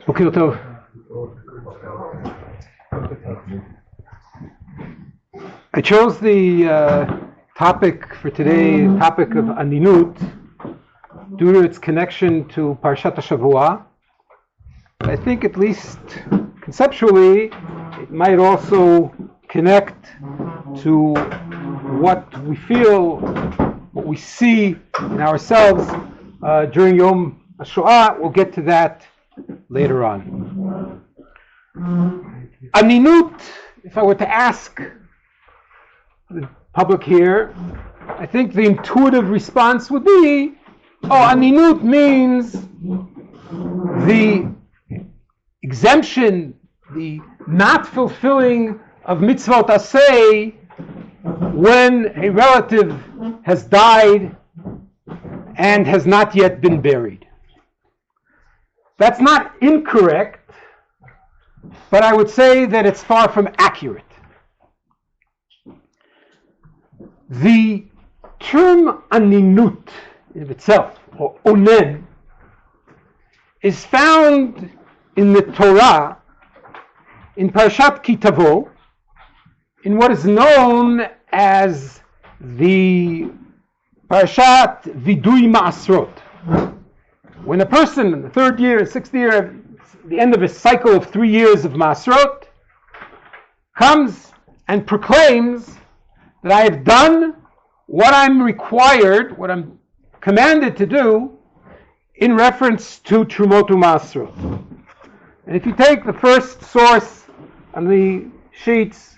בוקר טוב. I chose the topic for today, the topic of Aninut, due to its connection to Parshat HaShavua. I think at least conceptually it might also connect to what we feel, what we see in ourselves during Yom HaShoah. We'll get to that later on. Aninut, if I were to ask the public here, I think the intuitive response would be, Aninut means the exemption, the not fulfilling of mitzvot aseh when a relative has died and has not yet been buried. That's not incorrect, but I would say that it's far from accurate. The term aninut in itself, or onen, is found in the Torah, in Parashat Ki Tavo, in what is known as the Parashat Vidui Ma'asrot. When a person in the third year, sixth year, the end of a cycle of 3 years of Ma'asrot, comes and proclaims that I have done what I'm required, what I'm commanded to do, in reference to Trumot Ma'asrot. And if you take the first source on the sheets,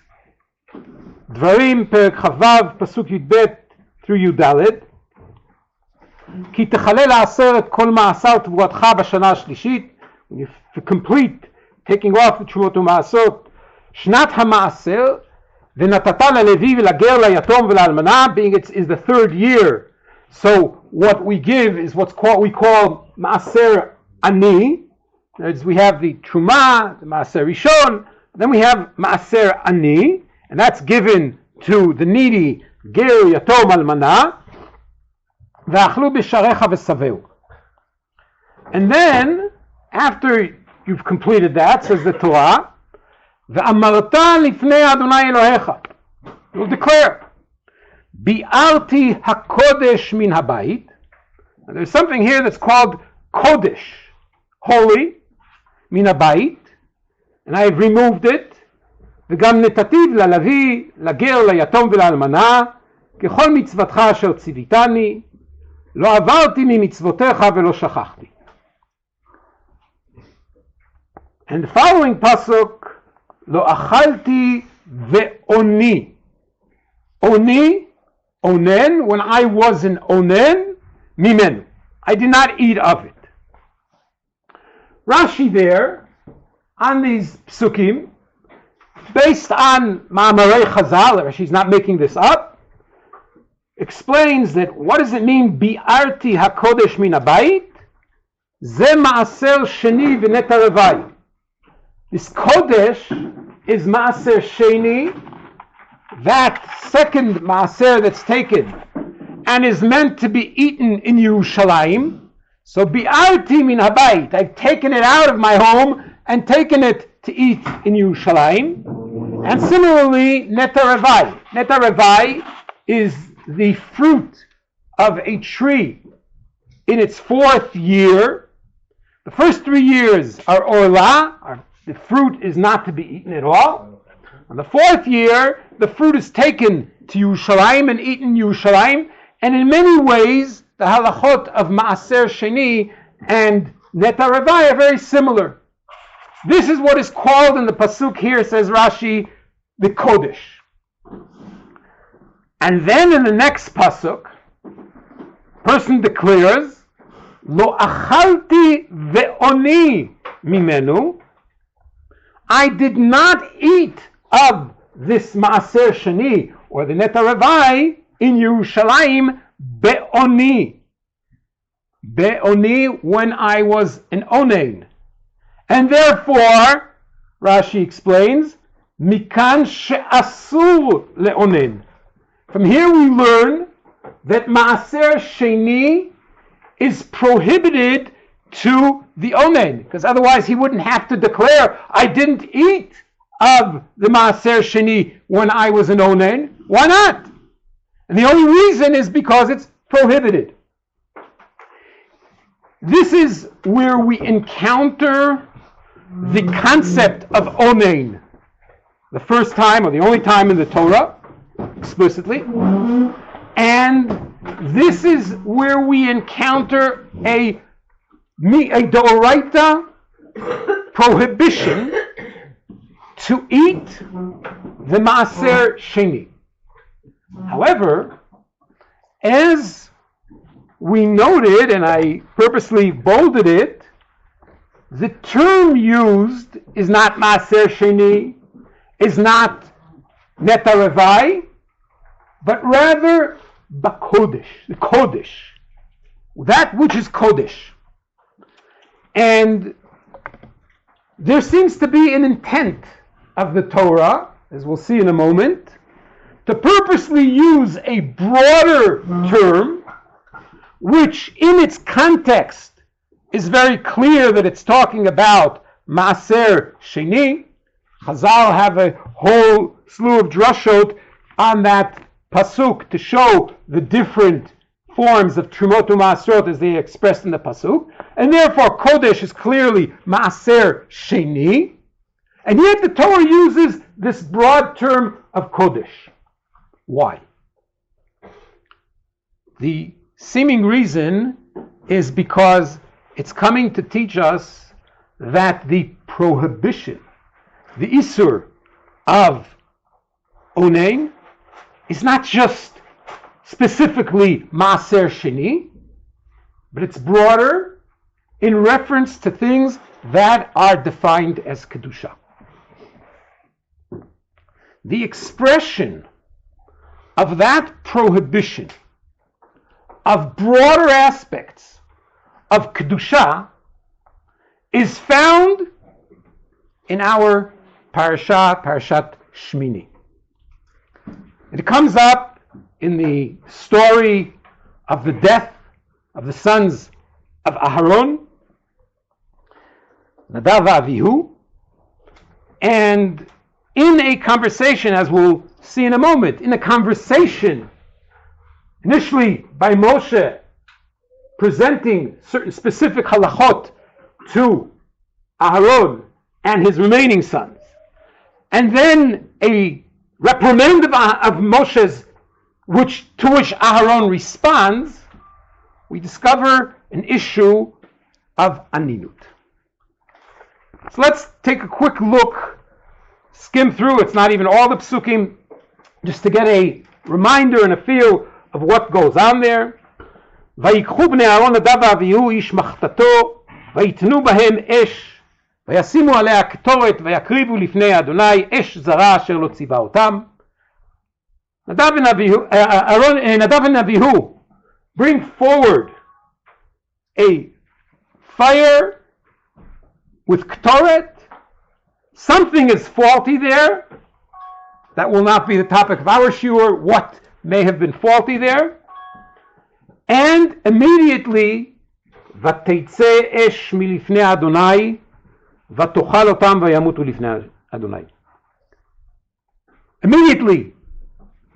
Dvarim, Perek Chavav, Pasuk Yudbet through Yudalet, כי תחלל לעשר את כל מעשר תבואתך בשנה השלישית, when you complete taking off the תשומות ומעשרות, שנת המעשר, ונתת ללוי ולגר ליתום ולאלמנה, being it is the third year. So what we give is we call מעשר עני. We have the truma, the מעשר ראשון, then we have מעשר עני, and that's given to the needy, ger, yatom, almana. And then, after you've completed that, says the Torah, you'll declare, Bi'arti hakodesh min habayit. There's something here that's called kodesh, holy, min habayit, and I have removed it. וגם נתתיו ללוי, לגר, ליתום ולאלמנה, ככל מצוותך אשר ציוויתני, לא עברתי ממצוותיך ולא שכחתי. And the following pasuk, לא אכלתי ואוני. Oni, onen, when I was an onen, mimenu. I did not eat of it. Rashi there, on these psukim, based on Ma'amarei Chazal, she's not making this up, explains that what does it mean, Bi'arti HaKodesh min habayit? Ze Ma'aser Sheni v'net harevai. This Kodesh is Ma'aser Sheni, that second Ma'aser that's taken and is meant to be eaten in Yerushalayim. So Bi'arti min habayit, I've taken it out of my home and taken it to eat in Yerushalayim. And similarly, netarevai. Netarevai is the fruit of a tree in its 4th year. The first 3 years are orla, the fruit is not to be eaten at all. On the 4th year, the fruit is taken to Yerushalayim and eaten in Yerushalayim. And in many ways, the halachot of Ma'aser Sheni and netarevai are very similar. This is what is called in the pasuk here, says Rashi, the Kodesh. And then in the next pasuk, person declares, Lo achalti ve'oni mimenu, I did not eat of this Ma'aser Sheni, or the netarevai, in Yerushalayim, be'oni. Be'oni, when I was an onen. And therefore, Rashi explains, Mikan she'asur le'onen. From here we learn that Maaser Sheni is prohibited to the onen, because otherwise he wouldn't have to declare, I didn't eat of the Maaser Sheni when I was an onen. Why not? And the only reason is because it's prohibited. This is where we encounter the concept of onen, the first time or the only time in the Torah, explicitly. And this is where we encounter a Doraita prohibition to eat the Maaser Sheni. However, as we noted, and I purposely bolded it, the term used is not Maaser Sheni, is not Netarevai, but rather Bakodesh, the Kodesh, that which is Kodesh. And there seems to be an intent of the Torah, as we'll see in a moment, to purposely use a broader term, which in its context is very clear that it's talking about Maaser Sheni. Chazal have a whole slew of drushot on that pasuk to show the different forms of Trumot u'Maasrot as they expressed in the pasuk, and therefore Kodesh is clearly Maaser Sheni, and yet the Torah uses this broad term of Kodesh. Why? The seeming reason is because it's coming to teach us that the prohibition, the Isur of Onen, is not just specifically Maaser Sheni, but it's broader in reference to things that are defined as Kedusha. The expression of that prohibition of broader aspects of Kedusha is found in our Parashat Shmini. It comes up in the story of the death of the sons of Aharon, Nadav Avihu, and in a conversation, as we'll see in a moment, in a conversation initially by Moshe presenting certain specific halachot to Aharon and his remaining sons, and then a reprimand of Moshe's to which Aharon responds, we discover an issue of Aninut. So let's take a quick look, skim through, it's not even all the psukim, just to get a reminder and a feel of what goes on there. ויקחו בני אהרון נדב ואביהו איש מחתתו ויתנו בהם אש וישימו עליה קטורת ויקריבו לפני אדוני אש זרה אשר לא ציווה אותם. Nadav and Avihu bring forward a fire with Ktoret. Something is faulty there. That will not be the topic of our shiur, what may have been faulty there. And immediately, ותצא אש מלפני אדוני ותאכל אותם וימותו לפני אדוני. Immediately,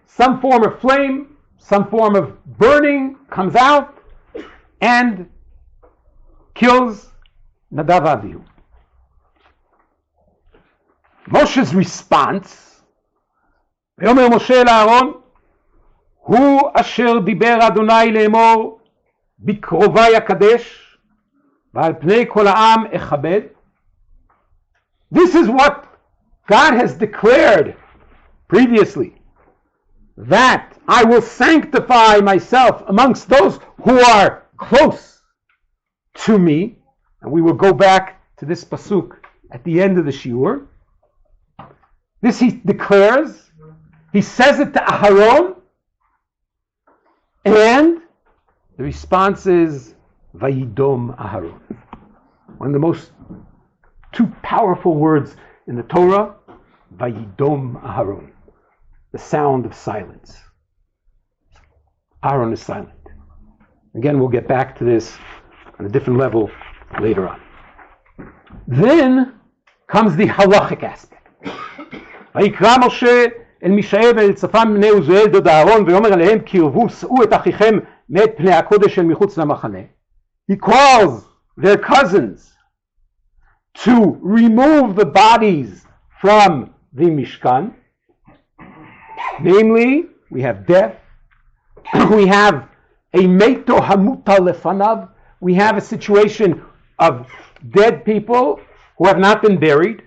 some form of flame, some form of burning comes out and kills Nadav Avihu. Moshe's response, ויאמר משה אל אהרון, הוא אשר דיבר אדוני לאמור, בקרובי אקדש, ועל פני כל העם אכבד. This is what God has declared previously, that I will sanctify myself amongst those who are close to me. And we will go back to this pasuk at the end of the shiur. This he declares, he says it to Aharon, and the response is Vayidom Aharon. One of the most two powerful words in the Torah, Vayidom Aharon, the sound of silence. Aharon is silent. Again, we'll get back to this on a different level later on. Then comes the halachic aspect. ויקרא משה אל מישאל ואל צפן בני עוזיאל דוד אהרון ויאמר אליהם קרבו שאו את אחיכם מאת פני הקודש אל מחוץ למחנה. He calls their cousins to remove the bodies from the Mishkan. Namely, we have death, we have a meto hamuta lefanav, we have a situation of dead people who have not been buried.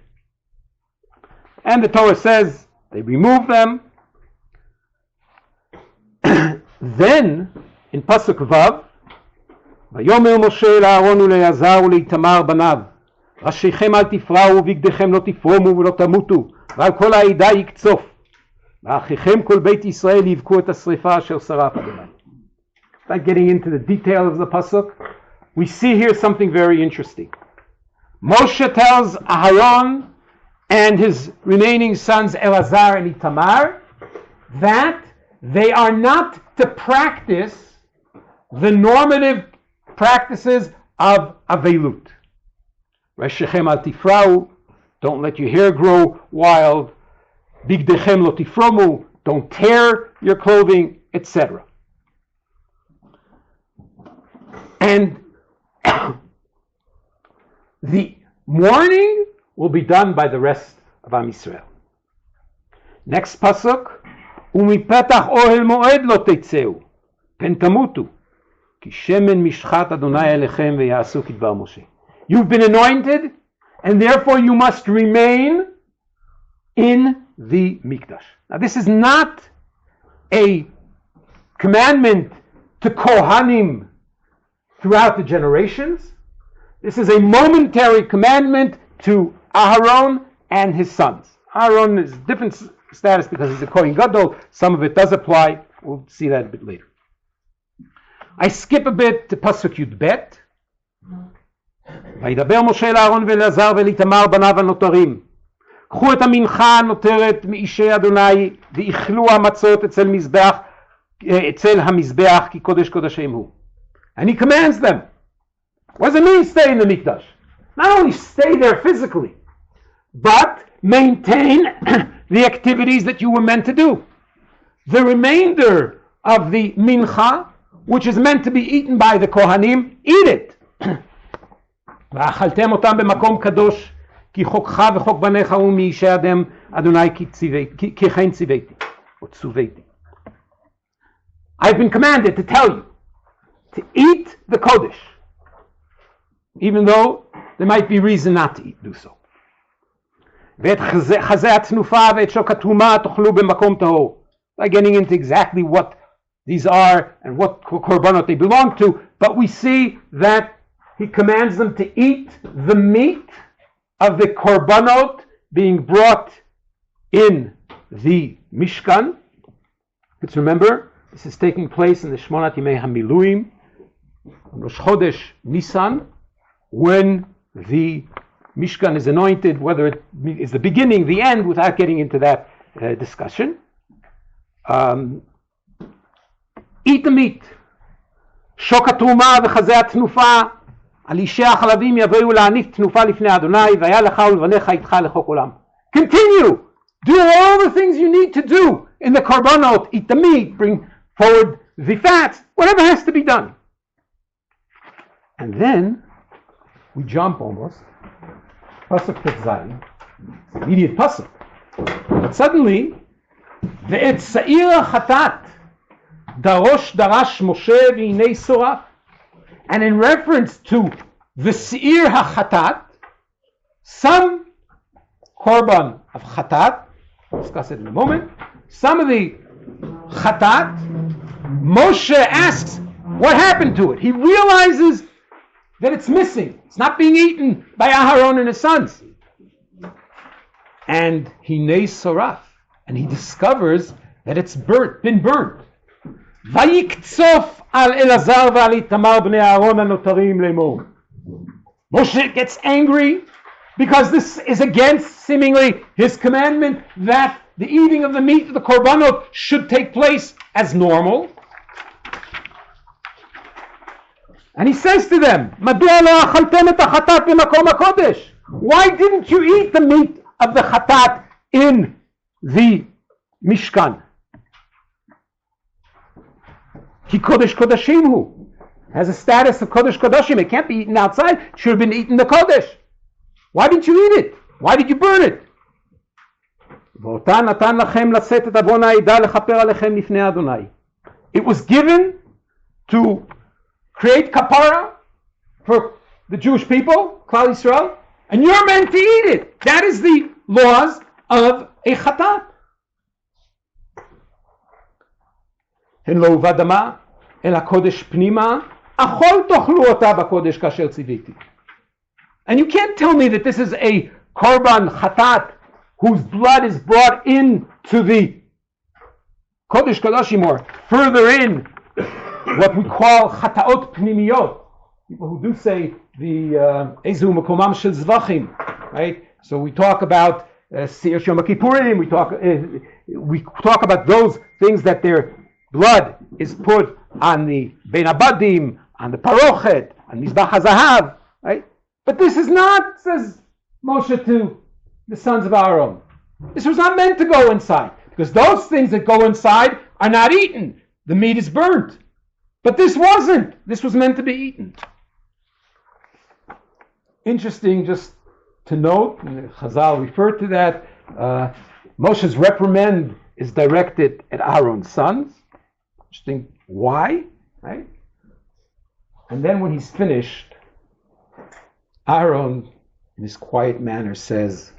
And the Torah says they remove them. Then, in Pasuk Vav, ויאמר משה לאהרון ולאלעזר ולאיתמר בניו, ראשיכם אל תפרעו ובגדיכם לא תפרומו ולא תמותו, ועל כל העדה יקצוף, ואחיכם כל בית ישראל יבכו את השריפה אשר שרף אדוני. Not getting into the detail of the pasuk, we see here something very interesting. Moshe tells Aharon and his remaining sons Elazar and Itamar that they are not to practice the normative practices of Avelut. Reshechem al tifrau, don't let your hair grow wild. Bigdechem lo tifromu, don't tear your clothing, etc. And the mourning will be done by the rest of Am Yisrael. Next pasuk, ומפתח אוהל מועד לא תצאו, פן תמותו, כי שמן משחת אדוני אליכם ויעשו כדבר משה. You've been anointed, and therefore you must remain in the Mikdash. Now this is not a commandment to Kohanim throughout the generations. This is a momentary commandment to Aharon and his sons. Aharon is a different status because he's a Kohen Gadol. Some of it does apply. We'll see that a bit later. I skip a bit to Pasuk Yud Bet. וידבר משה לאהרון ולאלעזר ולאיתמר בניו הנותרים. קחו את המנחה הנותרת מאישי אדוני ואכלו המצות אצל המזבח כי קודש קודשם הוא. And he commands them. What does it mean stay in the Mikdash? Not only stay there physically, but maintain the activities that you were meant to do. The remainder of the mincha, which is meant to be eaten by the Kohanim, eat it. ואכלתם אותם במקום קדוש, כי חוקך וחוק בניך הוא מאישי אדם אדוני כי כן ציוויתי, או צוויתי. I've been commanded to tell you to eat the Kodesh, even though there might be reason not to do so. ואת חזה התנופה ואת שוק התרומה תאכלו במקום טהור. By getting into exactly what these are and what korbanot they belong to, but we see that he commands them to eat the meat of the korbanot being brought in the Mishkan. Let's remember, this is taking place in the Shmonat Yimei HaMiluim, on Rosh Chodesh Nisan, when the Mishkan is anointed, whether it is the beginning, the end, without getting into that discussion. Eat the meat. שוק התרומה וחזה התנופה, על אישי החלבים יבואו להניף תנופה לפני אדוני, והיה לך ולבניך איתך לחוק עולם. Continue. Do all the things you need to do in the korbanot. Eat the meat, bring forward the fats, whatever has to be done. And then we jump almost. Pasuk Tetzayin, immediate pasuk. But suddenly, ואת שעיר החטאת דרש משה והנה שורף. And in reference to the Seir HaChatat, some korban of Chatat, we'll discuss it in a moment, some of the Chatat, Moshe asks what happened to it. He realizes that it's missing. It's not being eaten by Aharon and his sons. And Hinei Soraf, and he discovers that it's been burnt. Vayikzof al Elazar v'al Itamar bnei Aharon anotarim lemor. Moshe gets angry because this is against seemingly his commandment that the eating of the meat of the korbanot should take place as normal. And he says to them, "Madua lo achaltem et hachatat b'makom hakodesh?" Why didn't you eat the meat of the chatat in the Mishkan? Ki kodesh kodashim hu. Has a status of kodesh kodashim. It can't be eaten outside. It should have been eaten in the kodesh. Why didn't you eat it? Why did you burn it? It was given to create kapara for the Jewish people, Klal Yisrael, and you're meant to eat it. That is the laws of a chatat. And you can't tell me that this is a korban chatat whose blood is brought into the Kodesh Kodashim, or further in what we call chataot pnimiyot. People who do say the ezu makomam shel zvachim, right? So we talk about Seir Yom Kippurim. We talk about those things that their blood is put on the bein abadim, on the parochet, on mizbach hazahav, right? But this is not, says Moshe to the sons of Aharon. This was not meant to go inside, because those things that go inside are not eaten. The meat is burnt. But this wasn't. This was meant to be eaten. Interesting just to note, and Chazal referred to that, Moshe's reprimand is directed at Aaron's sons. Interesting. Why? Right? And then when he's finished, Aharon, in his quiet manner, says,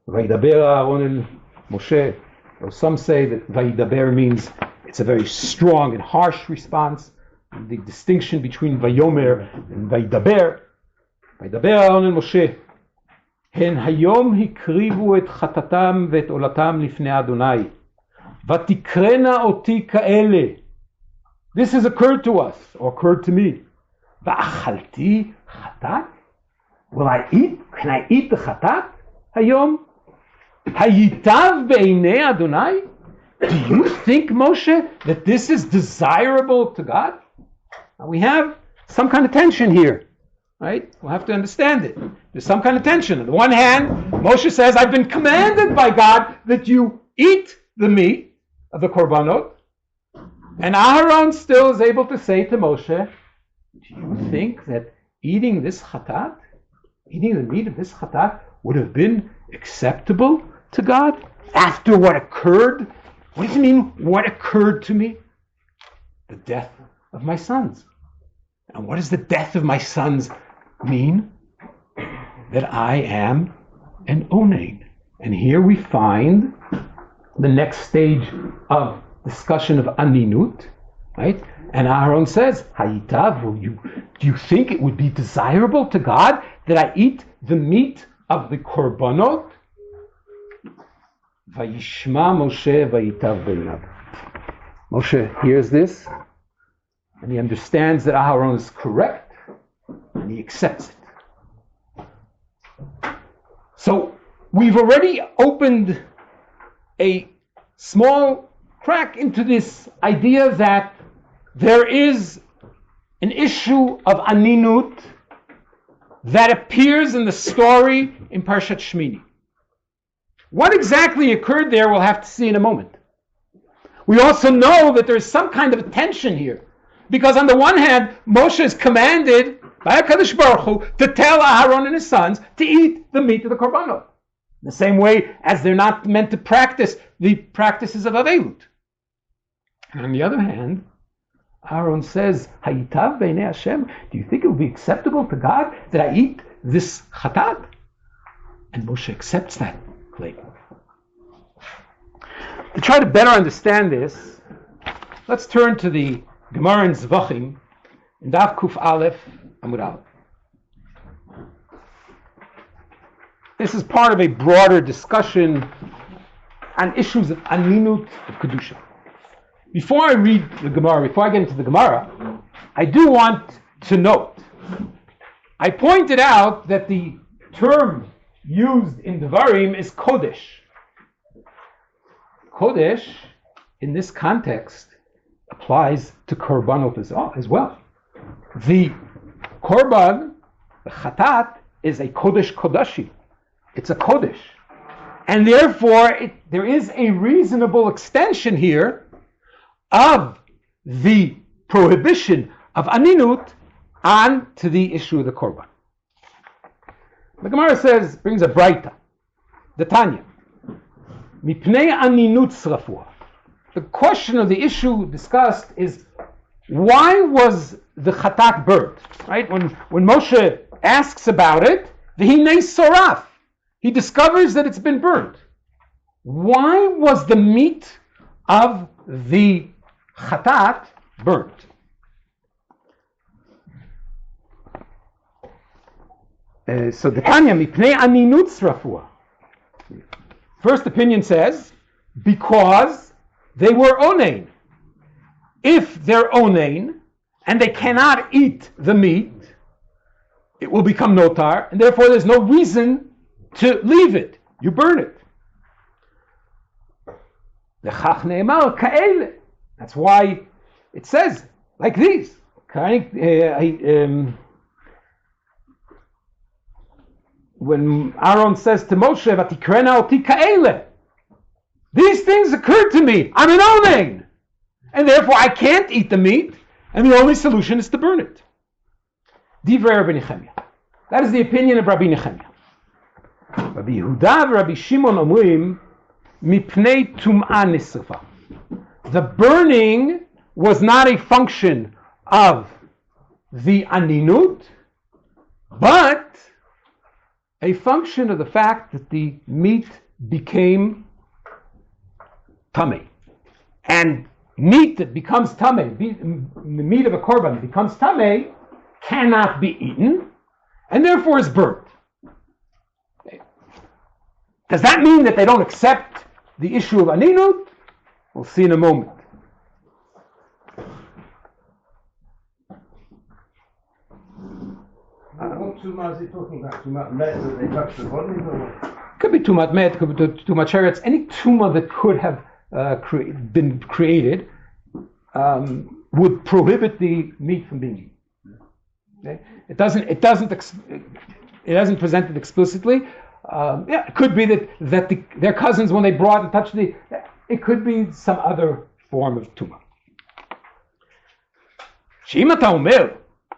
Vayidaber Aharon el Moshe. Or some say that Vayidaber means it's a very strong and harsh response. And the distinction between Vayomer and Vayidaber. Vayidaber Aharon el Moshe. Hen hayom hikrivu et chatatam ve'et olatam lifnei Adonai. Vatikrena oti ka'ele. This has occurred to us, or occurred to me. Va'achalti chatat? Will I eat? Can I eat the chatat? Hayom? Hayitav be'inei Adonai? Do you think, Moshe, that this is desirable to God? Now we have some kind of tension here, right? We'll have to understand it. There's some kind of tension. On the one hand, Moshe says, I've been commanded by God that you eat the meat of the korbanot. And Aharon still is able to say to Moshe, do you think that eating this chatat, eating the meat of this chatat, would have been acceptable to God after what occurred? What does it mean, what occurred to me? The death of my sons. And what does the death of my sons mean? That I am an onain. And here we find the next stage of discussion of Aninut, right? And Aharon says, Hayitav, do you think it would be desirable to God that I eat the meat of the korbanot? Vayishma Moshe vayitav beinav. Moshe hears this, and he understands that Aharon is correct, and he accepts it. So we've already opened a small crack into this idea that there is an issue of Aninut that appears in the story in Parshat Shmini. What exactly occurred there, we'll have to see in a moment. We also know that there's some kind of tension here, because on the one hand, Moshe is commanded by HaKadosh Baruch Hu to tell Aharon and his sons to eat the meat of the korbanot, the same way as they're not meant to practice the practices of Avelut. And on the other hand, Aharon says, Hayitav b'nei Hashem, do you think it would be acceptable to God that I eat this chatat? And Moshe accepts that claim. To try to better understand this, let's turn to the Gemara in Zvachim, in Daf Kuf Aleph Amud Aleph. This is part of a broader discussion on issues of Aninut of Kedusha. Before I read the Gemara, before I get into the Gemara, I do want to note, I pointed out that the term used in Dvarim is Kodesh. Kodesh, in this context, applies to Korbanot as well. The Korban, the Chatat, is a Kodesh Kodashi. It's a Kodesh. And therefore, there is a reasonable extension here of the prohibition of Aninut on to the issue of the Korban. The Gemara says, brings a Braita, the Tanya, Mipnei Aninut Srafua. The question of the issue discussed is, why was the Chatat burnt? Right? When Moshe asks about it, V'hinei Soraf, he discovers that it's been burnt. Why was the meat of the Chatat burnt? So the Tanya, Mipnei Aninut Srafua. First opinion says, because they were onein. If they're onein, and they cannot eat the meat, it will become notar, and therefore there's no reason to leave it. You burn it. L'chach ne'emar ka'ele. That's why it says like these. When Aharon says to Moshe, "Vatikrena oti ka'ele," these things occurred to me. I'm an onein, and therefore I can't eat the meat, and the only solution is to burn it. Divrei Rabbi Nechemia. That is the opinion of Rabbi Nechemia. Rabbi Yehuda and Rabbi Shimon omrim mipnei tum'ah nisrafa. The burning was not a function of the aninut, but a function of the fact that the meat became tamei. And meat that becomes tamei, the meat of a korban becomes tamei, cannot be eaten, and therefore is burnt. Does that mean that they don't accept the issue of aninut? We'll see in a moment. What tumah is he talking about? Tumah met that they touch the body? Could be tumat met, could be tumat sheretz. Any tumah that could have been created would prohibit the meat from being eaten. Okay? It doesn't present it explicitly. It could be that their cousins, when they brought and touched it could be some other form of tumah. She'imata omer,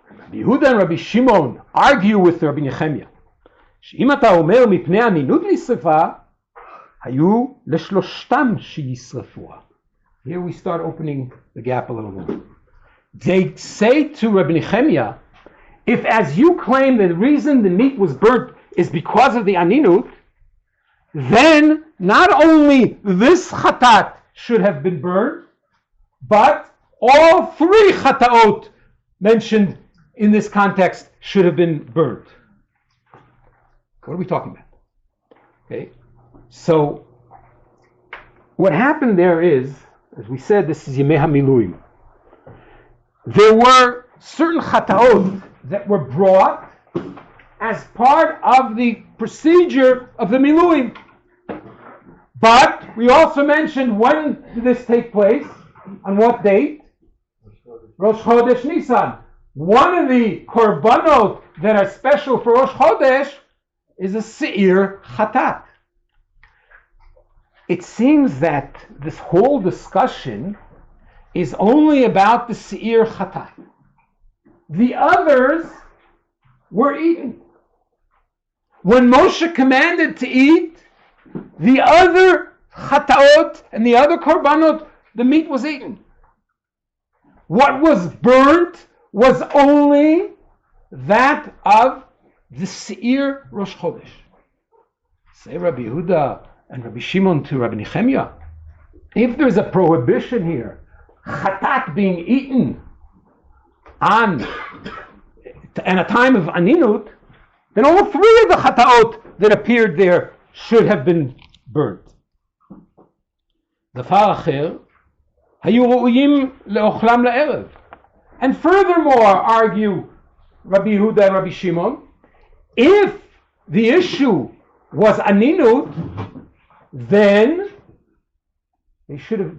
Rabbi Yehuda and Rabbi Shimon argue with Rabbi Nechemia. She'imata omer mipnei aninut lisrefa, hayu leshloshtam sheyisrefua. Here we start opening the gap a little more. They say to Rabbi Nechemia, if as you claim the reason the meat was burnt is because of the aninut, then not only this chatat should have been burned, but all three chataot mentioned in this context should have been burned. What are we talking about? Okay, so what happened there is, as we said, this is Yemei HaMiluim. There were certain chataot that were brought as part of the procedure of the Miluim. But we also mentioned, when did this take place? On what date? Rosh Chodesh Nisan. One of the korbanot that are special for Rosh Chodesh is a seir chatat. It seems that this whole discussion is only about the seir chatat. The others were eaten. When Moshe commanded to eat the other chataot and the other korbanot, the meat was eaten. What was burnt was only that of the seir Rosh Chodesh. Say Rabbi Yehuda and Rabbi Shimon to Rabbi Nechemia, if there's a prohibition here, chatat being eaten on a time of aninut, then all three of the chataot that appeared there should have been burnt. דבר אחר, היו ראויים לאוכלם לערב. And furthermore, argue Rabbi Yehuda and Rabbi Shimon, if the issue was Aninut, then they should have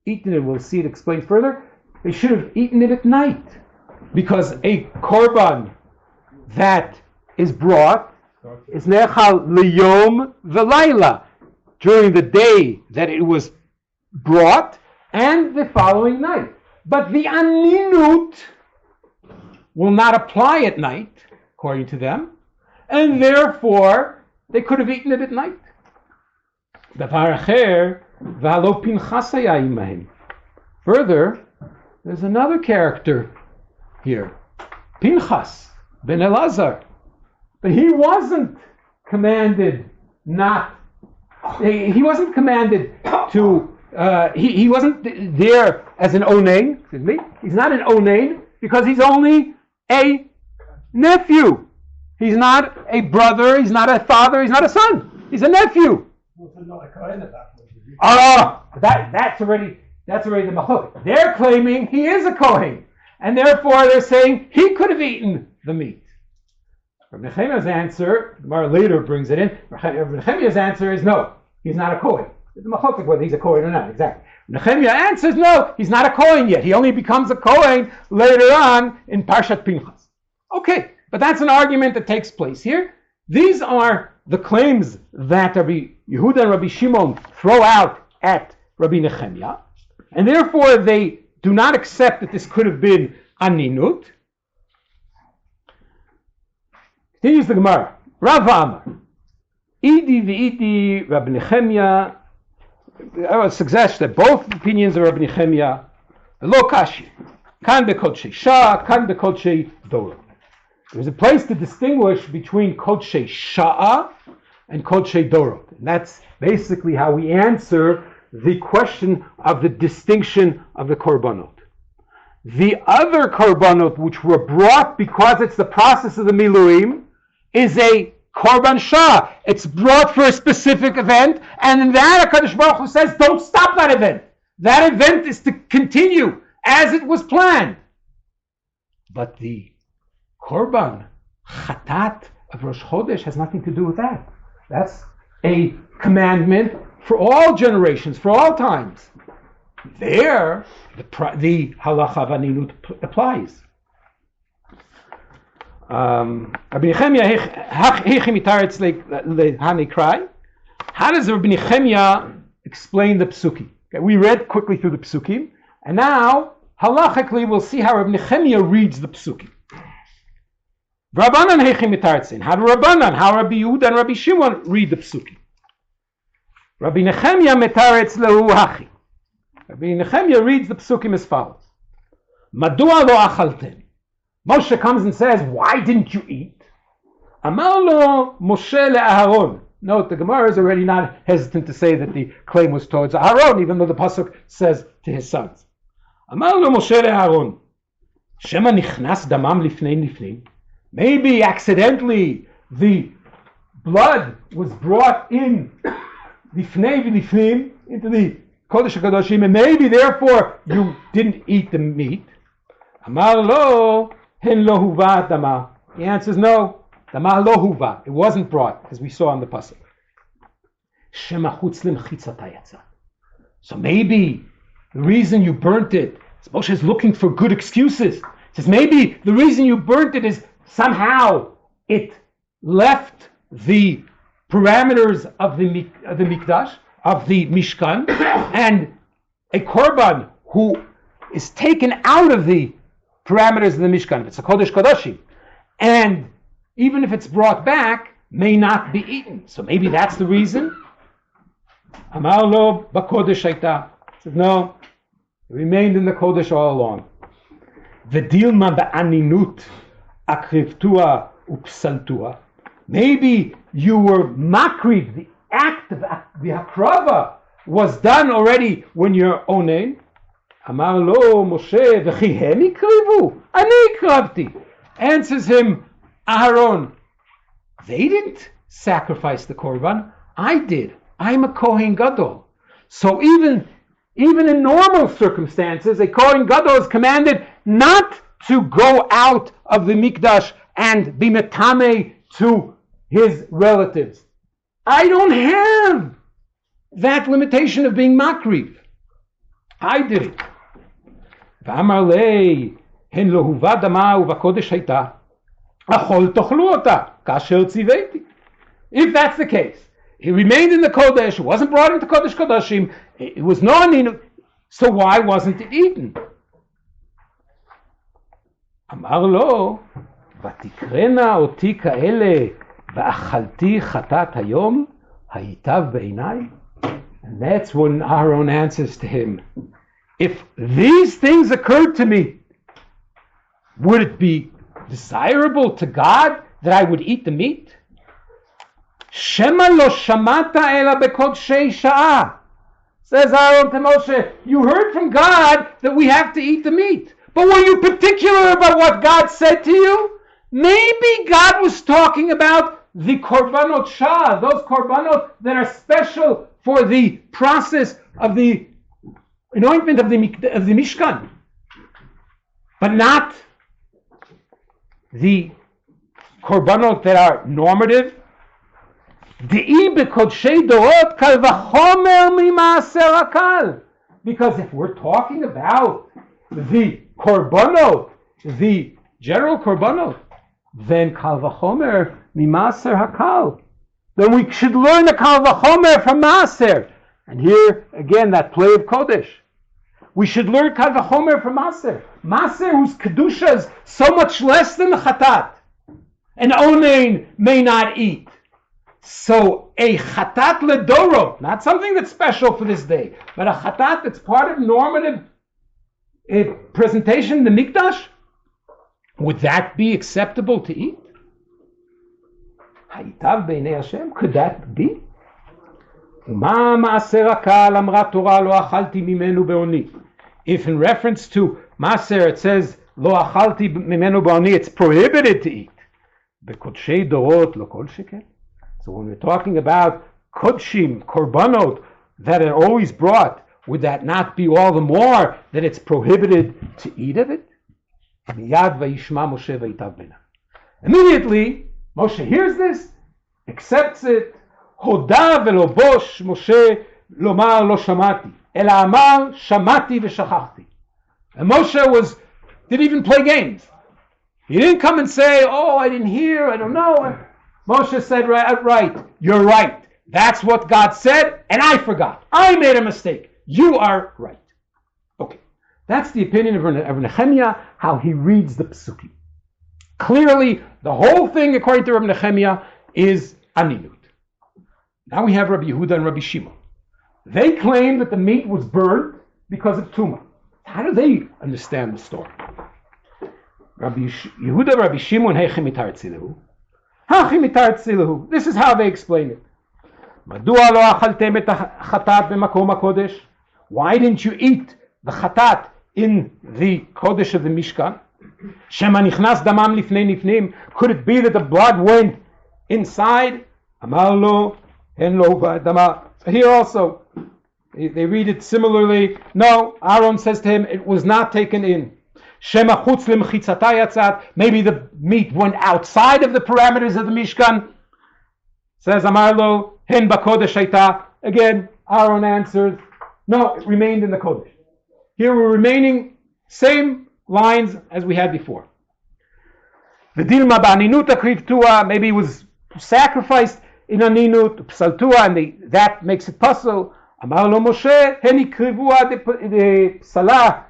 eaten it. We'll see it explained further. They should have eaten it at night, because a korban that is brought is nechal liyom v'layla, during the day that it was brought and the following night. But the aninut will not apply at night, according to them, and therefore they could have eaten it at night. Further, there's another character here, Pinchas ben Elazar, but he wasn't commanded he wasn't commanded to. He wasn't there as an onain. Excuse me. He's not an onain because he's only a nephew. He's not a brother. He's not a father. He's not a son. He's a nephew. That's already the machlok. They're claiming he is a kohen, and therefore they're saying he could have eaten the meat. Rabbi Nechemiah's answer, the Gemara later brings it in. Rabbi Nechemiah's answer is no, he's not a kohen. It's a machlok whether he's a kohen or not. Exactly. Nechemiah answers no, he's not a kohen yet. He only becomes a kohen later on in Parshat Pinchas. Okay, but that's an argument that takes place here. These are the claims that Rabbi Yehuda and Rabbi Shimon throw out at Rabbi Nechemiah, and therefore they do not accept that this could have been Aninut. Continues the Gemara. Rav Amar, Idi v'Idi Rabbi Nechemiah. I would suggest that both opinions of Rabbi Nechemiah, lo kashi, kan bekodshei shah, kan bekodshei dora. There's a place to distinguish between kodshei shah and kodshei dorot, and that's basically how we answer the question of the distinction of the korbanot. The other korbanot which were brought because it's the process of the miluim is a korban shah. It's brought for a specific event, and in that HaKadosh Baruch Hu says, don't stop that event. That event is to continue as it was planned. But the korban chatat of Rosh Chodesh has nothing to do with that. That's a commandment for all generations, for all times. There, the halacha of aninut applies. Rabbi Nechemiah, how does Rabbi Nechemiah explain the psukim? Okay, we read quickly through the psukim, and now halachically we'll see how Rabbi Nechemiah reads the psukim. Rabbanan heichim mitartzin. How do Rabbanan, how Rabbi Yehuda and Rabbi Shimon read the psukim? Rabbi Nechemiah mitaretz lehu hachi. Rabbi Nechemiah reads the psukim as follows: Madua lo achaltem. Moshe comes and says, why didn't you eat? Amar lo Moshe Aharon. Note, the Gemara is already not hesitant to say that the claim was towards Aharon, even though the pasuk says to his sons. Amar lo Moshe Aharon. Shema nichnas damam lifnei lifnei. Maybe accidentally the blood was brought in lifnei v'lifnim into the Kodesh HaKadoshim, and maybe therefore you didn't eat the meat. Amar lo hen lo huva dama. The answer is no. Dama lo huva. It wasn't brought, as we saw on the pasuk. Shema chutz lemchitzata yatsa. So maybe the reason you burnt it, Moshe is looking for good excuses. He says maybe the reason you burnt it is somehow it left the parameters of the mikdash, of the mishkan, and a korban who is taken out of the parameters of the mishkan, if it's a kodesh kodashim, and even if it's brought back, may not be eaten. So maybe that's the reason. Amar lo b'kodesh hayta. Said no, it remained in the kodesh all along. V'dilma ba'aninut akrivtua upsaltua. Maybe you were makriv. The act of the hakrava was done already when you're onen. Amar lo Moshe v'chi hem ikrivu ani ikravti. Answers him Aharon, they didn't sacrifice the korban. I did. I'm a Kohen Gadol. So even in normal circumstances, a Kohen Gadol is commanded not to go out of the mikdash and be metame to his relatives. I don't have that limitation of being makriv. I did it. ואמר לי, הן לא הובא דמה ובקודש הייתה, אכול תאכלו אותה, כאשר ציוויתי. If that's the case, it remained in the Kodesh, it wasn't brought into Kodesh Kodashim, it was no Aninut, so why wasn't it eaten? אמר לו, ותקרנה אותי כאלה, ואכלתי חטאת היום, היטב בעיניי? And that's when Aharon answers to him, if these things occurred to me, would it be desirable to God that I would eat the meat? Shema lo shamata ela bekodshei sha'ah. Says Aharon to Moshe, you heard from God that we have to eat the meat. But were you particular about what God said to you? Maybe God was talking about the korbanot shah, those korbanot that are special for the process of the anointment of the Mishkan, but not the korbanot that are normative. Because if we're talking about the korbanot, the general korbanot, then kal v'chomer mimaser hakal. Then we should learn the kal v'chomer from Maser. And here again, that play of Kodesh. We should learn kal v'chomer from Maser. Maser, whose kedusha is so much less than the chatat, and onein may not eat. So a chatat ledoro, not something that's special for this day, but a chatat that's part of normative presentation in the mikdash, would that be acceptable to eat? Hayitav b'nei Hashem, could that be? If in reference to Maser it says lo achalti mimenu b'oni, it's prohibited to eat. B'kodshei dorot lo kol sheken. So when we're talking about kodshim, korbanot, that are always brought, would that not be all the more that it's prohibited to eat of it? Immediately, Moshe hears this, accepts it. Hoda velo bosh Moshe lomar lo shamati, ela amar shamati v'shachachti. And Moshe didn't even play games. He didn't come and say, "Oh, I didn't hear, I don't know." Moshe said, "Right, you're right. That's what God said, and I forgot. I made a mistake. You are right." Okay, that's the opinion of Nehemiah, how he reads the Psukim. Clearly, the whole thing, according to Rabbi Nehemiah, is Aninut. Now we have Rabbi Yehuda and Rabbi Shimon. They claim that the meat was burned because of Tumah. How do they understand the story? Rabbi Yehuda, Rabbi Shimon, Heichimitar Tzilehu. Hachimitar Tzilehu. This is how they explain it. Madua lo achaltem et chatat b'makom hakodesh. Why didn't you eat the chatat in the kodesh of the Mishkan? Shema nichnas damam lifnei nifnim. Could it be that the blood went inside? Amar lo hen lo dama. Here also, they read it similarly. No, Aaron says to him, it was not taken in. Shema chutz lemchitzata yatzat. Maybe the meat went outside of the parameters of the Mishkan. Says Amar lo hen bakodesh hayta. Again, Aaron answers, no, it remained in the kodesh. Here we're remaining same lines as we had before. V'dilma ba'aninut akriv tua. Maybe it was sacrificed in aninut psaltua, and that makes it puzzle. Amar lo Moshe hen hikrivua de psala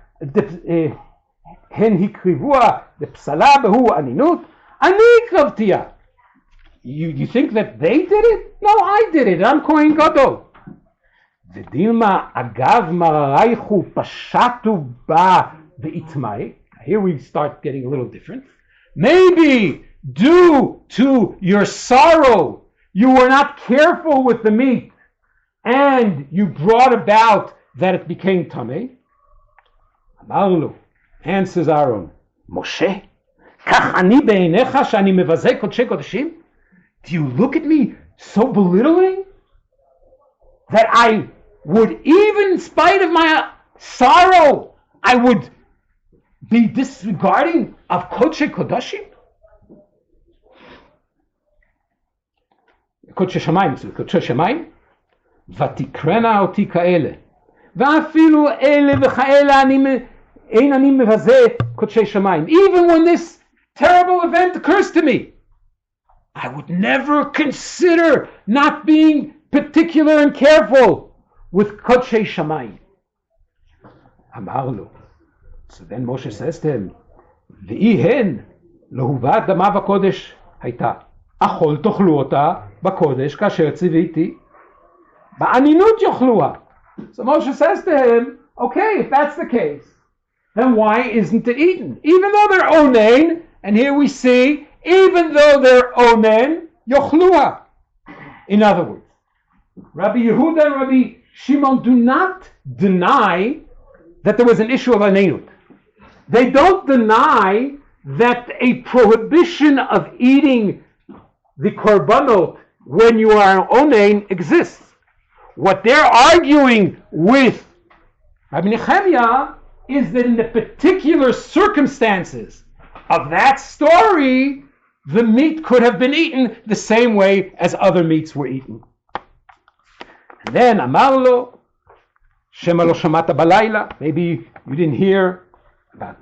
hen hikrivua de psala behu aninut ani kravtia. You think that they did it? No, I did it. I'm Kohen Gadol. V'dilma agav mararaychu pashatu ba ve'itmai. Here we start getting a little different. Maybe due to your sorrow, you were not careful with the meat, and you brought about that it became tamei. Amarlu, answers Aaron, Moshe, kach ani beinecha shani mevazeh kodshei kodeshim? Do you look at me so belittling that I would, even in spite of my sorrow, I would be disregarding of kodshei kodashim? קודשי שמיים, קודשי שמיים, ותקרנה אותי כאלה, ואפילו אלה וכאלה אין אני מבזה קודשי שמיים. Even when this terrible event occurs to me, I would never consider not being particular and careful with קודשי שמיים. אמר לו, so then Moshe says to him, ואי הן להובאת דמה בקודש הייתה, אכול תאכלו אותה בקודש כאשר ציוויתי, באנינות יאכלוה. So Moshe says to him, okay, if that's the case, then why isn't it eaten? Even though they're onen, and here we see, even though they're onen, yochluha. In other words, Rabbi Yehuda and Rabbi Shimon do not deny that there was an issue of Aninut. They don't deny that a prohibition of eating the korbanot when you are onen exists. What they're arguing with Rabbi Nehemiah is that in the particular circumstances of that story, the meat could have been eaten the same way as other meats were eaten. And then Amar lo, Shema lo shamata balayla, maybe you didn't hear about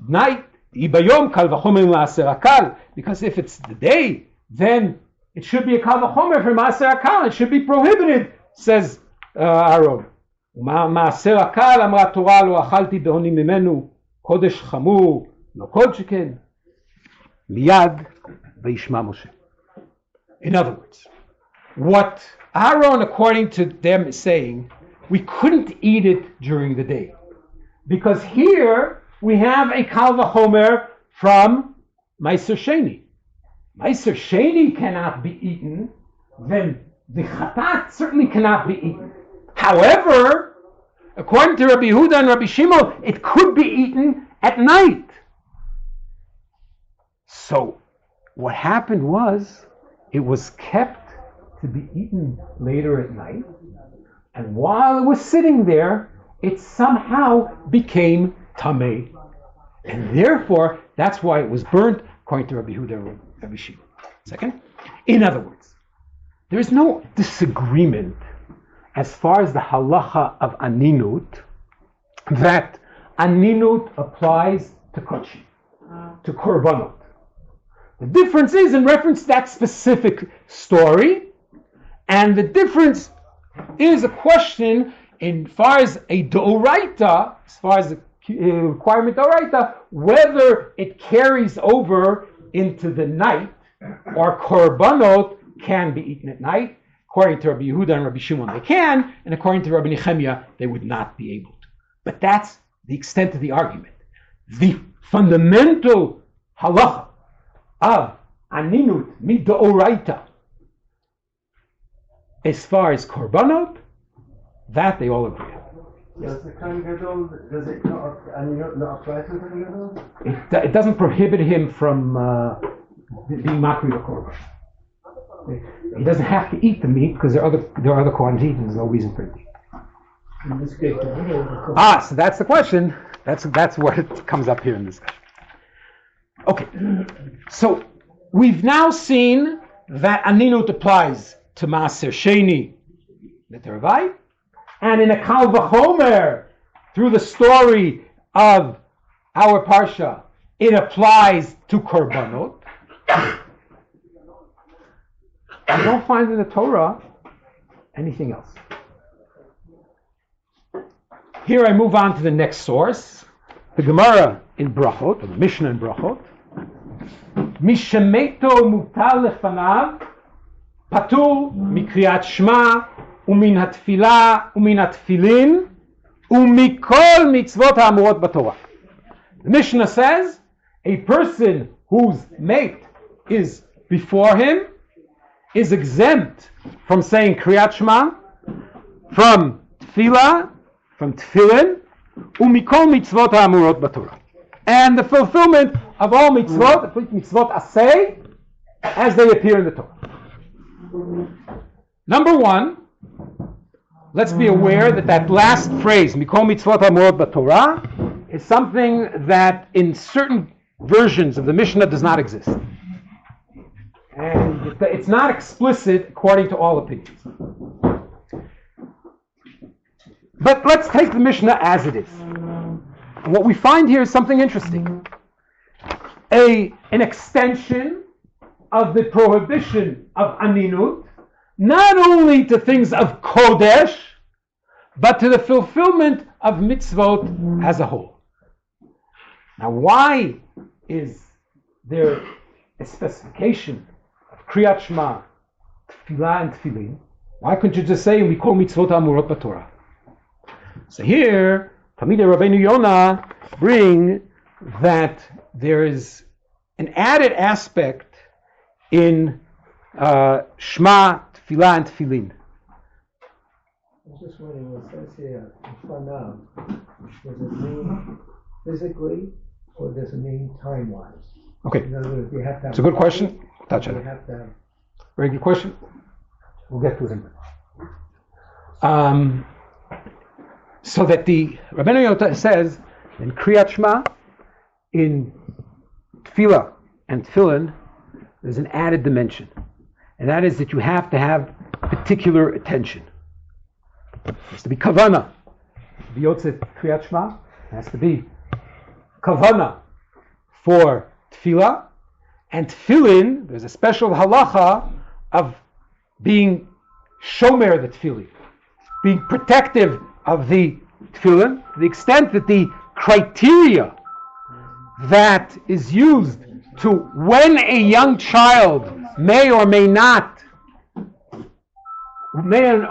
night, Ibayom kal v'chomer ma'aser akal, because if it's the day, then it should be a kal v'chomer for ma'aser akal, it should be prohibited, says Aharon. מעשר הקל אמרה התורה לא אכלתי בהוני ממנו קודש חמור לא כל שכן מיד וישמע משה. In other words, what Aharon, according to them, is saying, we couldn't eat it during the day because here we have a kal v'chomer from Meiser Sheni. Meiser Sheni cannot be eaten, then the chatat certainly cannot be eaten. However, according to Rabbi Yehuda and Rabbi Shimon, it could be eaten at night. So, what happened was, it was kept to be eaten later at night, and while it was sitting there, it somehow became tamei. And therefore, that's why it was burnt, according to Rabbi Yehuda and Rabbi Shimon. Second, in other words, there is no disagreement as far as the halacha of Aninut, that Aninut applies to Kodesh, to Korbanot. The difference is in reference to that specific story, and the difference is a question in far as a Doraita, as far as the requirement Doraita, whether it carries over into the night, or Korbanot can be eaten at night. According to Rabbi Yehuda and Rabbi Shimon, they can, and according to Rabbi Nehemiah, they would not be able to. But that's the extent of the argument. The fundamental halacha of Aninut midoraita, as far as korbanot, that they all agree on. Does the Kohen Gadol, does it not apply to the Kohen Gadol? It doesn't prohibit him from being makri or korban. He doesn't have to eat the meat because there are other Kohanim eating. There's no reason for it to eat. So that's the question. That's what it comes up here in this discussion. Okay, so we've now seen that Aninut applies to Maaser Sheni, the Tervai, and in a Kal V'chomer, through the story of our Parsha, it applies to Korbanot. I don't find in the Torah anything else. Here I move on to the next source, the Gemara in Brachot, or the Mishnah in Brachot. Mishemeto mutal lefanav, patur mikriyat shma, umin hatfila, umin hatfilin, umikol mitzvot ha'amurot b'Torah. The Mishnah says, a person whose mate is before him is exempt from saying Kriyat Shema, from Tefillah, from Tefillin, umikol mitzvot ha'amurot b'Torah, and the fulfillment of all mitzvot, mitzvot aseh, as they appear in the Torah. Number one, let's be aware that last phrase, mikol mitzvot ha'amurot b'Torah, is something that in certain versions of the Mishnah does not exist. And the it's not explicit according to all opinions. But let's take the Mishnah as it is. And what we find here is something interesting. An extension of the prohibition of Aninut, not only to things of Kodesh, but to the fulfillment of mitzvot as a whole. Now, why is there a specification of Kriyat Shema, Tefillah, and Tefillin? Why couldn't you just say, we call mitzvot amurot b'Torah? So here, Talmidei Rabbeinu Yonah bring that there is an added aspect in Shema, Tefillah, and Tefillin. I was just wondering what it says here, Fanav, does it mean physically or does it mean time-wise? Okay, In other words, you have to have it's a good question. Touch You it. have to have Very good question. We'll get to it in a minute. So that the Rabbeinu Yonah says in Kriyat Shema, in Tefillah and Tefillin, there's an added dimension, and that is that you have to have particular attention. It has to be kavana. The Yotzet Kriyat Shema has to be kavana for Tefillah, and Tefillin. There's a special halacha of being shomer the Tefillin, being protective of the Tefillin, to the extent that the criteria that is used to when a young child may or may not wear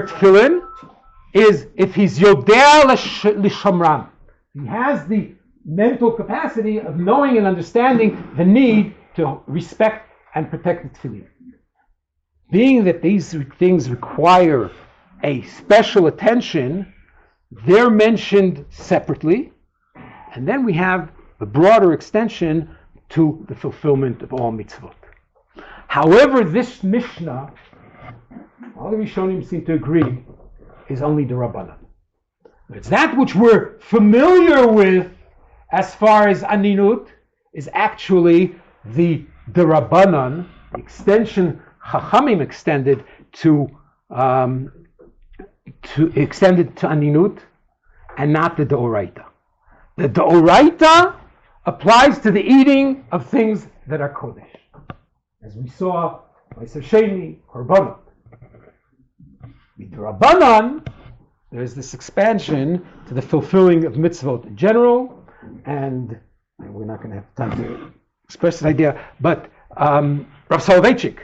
tefillin is if he's yodea l'shamram. He has the mental capacity of knowing and understanding the need to respect and protect the tefillin. Being that these things require a special attention, they're mentioned separately, and then we have the broader extension to the fulfillment of all mitzvot. However, this Mishnah, all the Rishonim seem to agree, is only the Rabbanan. It's that which we're familiar with as far as Aninut is actually the Rabbanan, the extension Chachamim extended to Aninut, and not the Deoraita. The Deoraita applies to the eating of things that are Kodesh, as we saw by Sheni, Korbanot. With the Rabbanan, there is this expansion to the fulfilling of mitzvot in general, and we're not going to have time to express this idea, but Rav Soloveitchik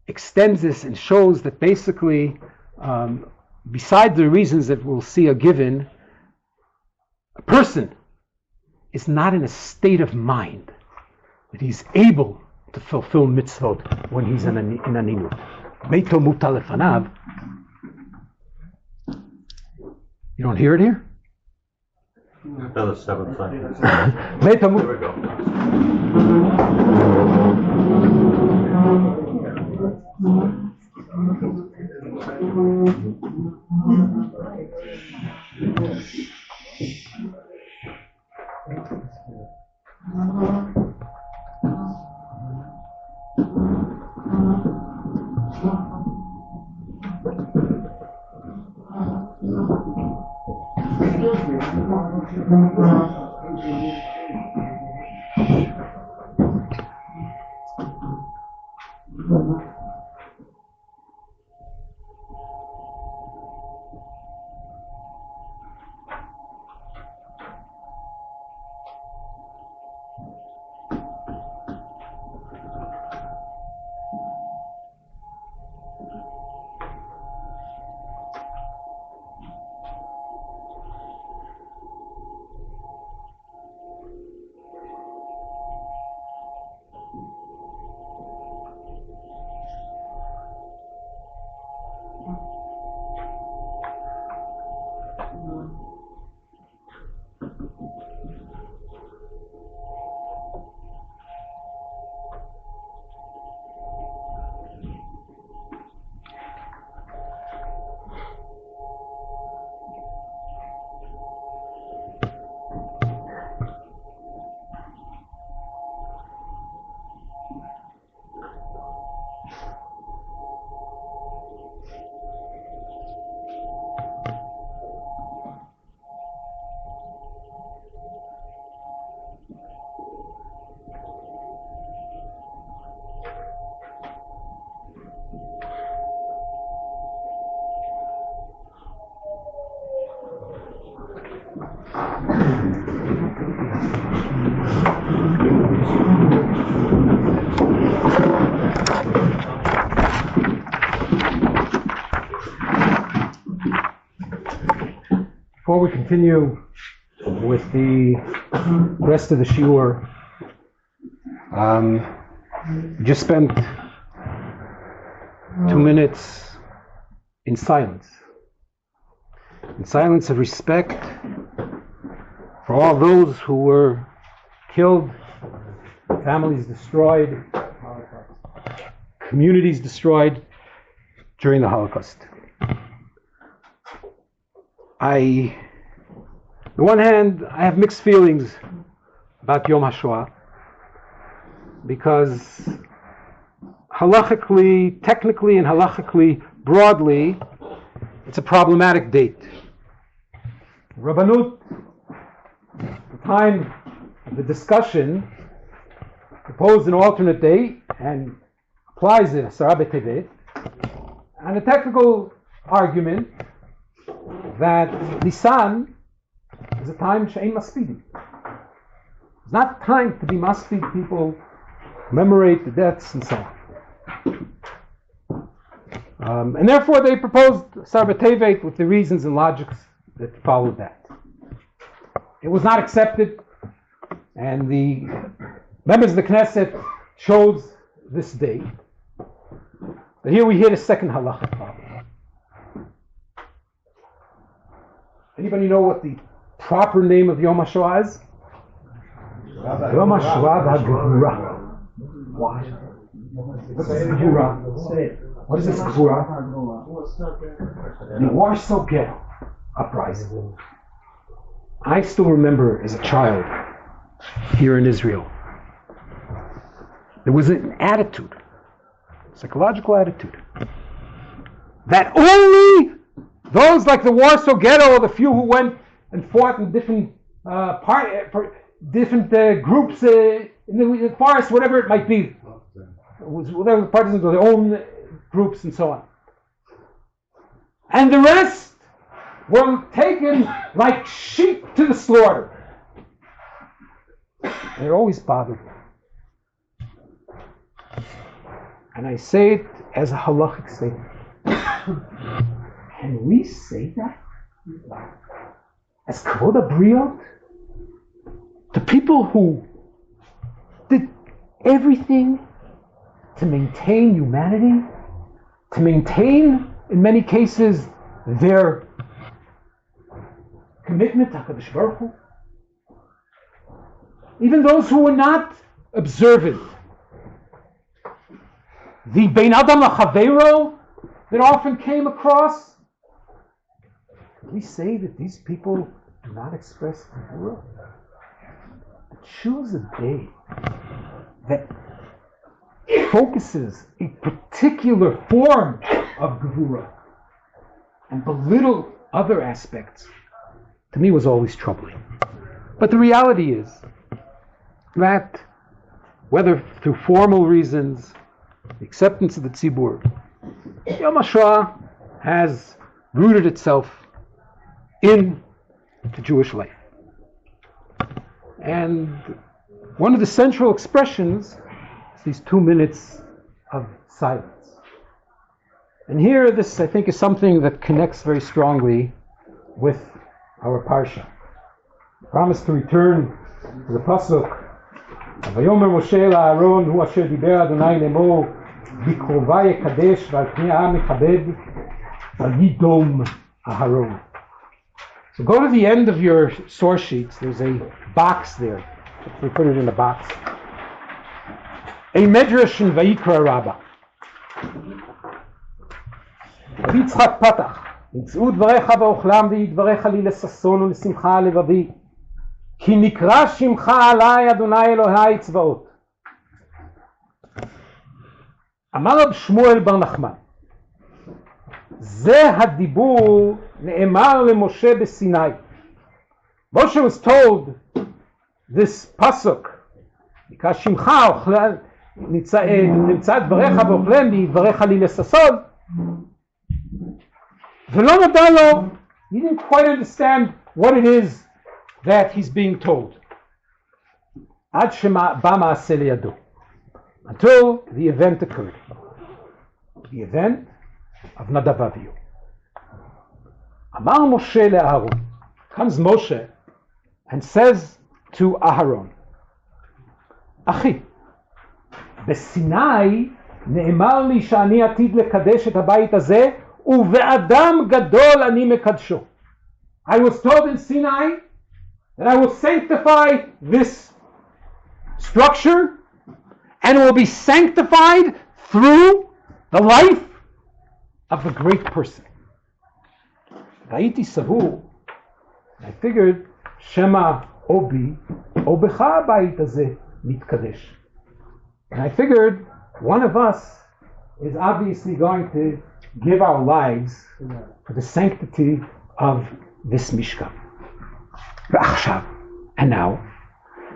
extends this and shows that basically, besides the reasons that we'll see are given, a person is not in a state of mind that he's able to fulfill mitzvot when he's in Aninut. Meito muta lefanav. You don't hear it here? Another 7 seconds. Meito There we go. Before we continue with the rest of the shiur, just spent 2 minutes in silence of respect for all those who were killed, families destroyed, communities destroyed during the Holocaust. On the one hand, I have mixed feelings about Yom HaShoah because halachically, technically and halachically, broadly, it's a problematic date. Rabbanut, at the time of the discussion, proposed an alternate date and applies it, Asara B'Tevet, and a technical argument that Nisan is a time she'ein maspidin. It's not time to be maspid people, commemorate the deaths and so on. And therefore they proposed Asara B'Tevet with the reasons and logics that followed that. It was not accepted, and the members of the Knesset chose this date. But here we hit a second halacha problem. Anybody know what the proper name of Yom HaShoah is? Yom HaShoah HaGevura. Why? What's this Gevura? What is this Gevura? The Warsaw Ghetto uprising. I still remember as a child here in Israel, there was an attitude, psychological attitude, that only those like the Warsaw Ghetto, or the few who went and fought in different groups in the forest, whatever it might be, whatever the partisans of their own groups and so on, and the rest were taken like sheep to the slaughter. They're always bothered. And I say it as a halachic statement. Can we say that? As Kvod HaBriot? To people who did everything to maintain humanity, to maintain, in many cases, their commitment to HaKadosh Baruch Hu. Even those who were not observant. The Bein Adam LaChavero that often came across. Can we say that these people do not express Gevura? Choose a day that focuses a particular form of Gevura and belittle other aspects, to me was always troubling. But the reality is that, whether through formal reasons, the acceptance of the tzibur, Yom HaShoah has rooted itself in the Jewish life. And one of the central expressions is these 2 minutes of silence. And here, this, I think, is something that connects very strongly with our parsha. Promise to return to the pasuk. Vayomer Moshe Aharon hu asher diber Adonai lemor bikrovai yekadesh v'al pnei ha'am mechabed v'yidom Aharon. So go to the end of your source sheets. There's a box there. We put it in a box. A medrash in Vayikra Rabbah. ויצחק פתח, נמצאו דבריך באוכלם וידבריך לי לששון ולשמחה לבבי, כי נקרא שמך עלי אדוני אלוהי צבאות. אמר רב שמואל בר נחמן, זה הדיבור נאמר למשה בסיני. Moshe was told this pasuk, נקרא שמך נמצא דבריך באוכלם וידבריך לי לששון. He didn't quite understand what it is that he's being told. Ad shema ba ma'aseh liyado. Until the event occurred. The event of Nadav Avihu. Amar Moshe le'Aharon. Comes Moshe and says to Aharon, Achi, בסיני נאמר לי שאני עתיד לקדש את הבית הזה ובאדם גדול אני מקדשו. I was told in Sinai that I will sanctify this structure and it will be sanctified through the life of a great person. Vayiti savu, I figured, Shema obi, obecha bayit hazeh mitkadesh. And I figured one of us is obviously going to give our lives for the sanctity of this Mishkan. And now,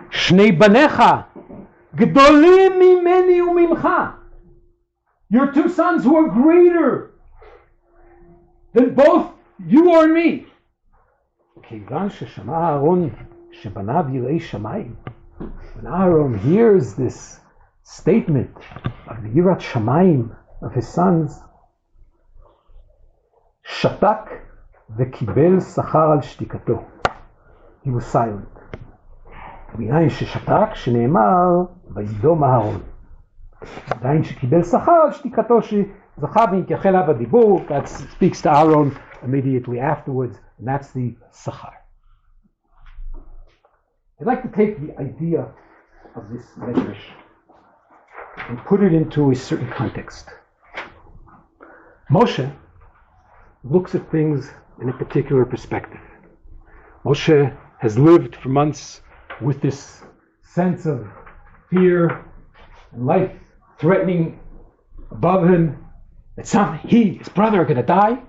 Shnei banecha gdolim mimeni umimcha. Your two sons who are greater than both you or me. כיוון ששמע אהרון שבניו יראי שמיים. When Aharon hears this statement of the Yirat Shamayim of his sons, shatak vekibel sachar al shtikato. He was silent. מניין ששתק שנאמר וידום אהרון. עדיין שקיבל שכר על שתיקתו שזכה והתייחל אליו הדיבור. That speaks to Aharon immediately afterwards, and that's the sachar. I'd like to take the idea of this medrash and put it into a certain context. Moshe looks at things in a particular perspective. Moshe has lived for months with this sense of fear and life threatening above him, that he, his brother, are going to die.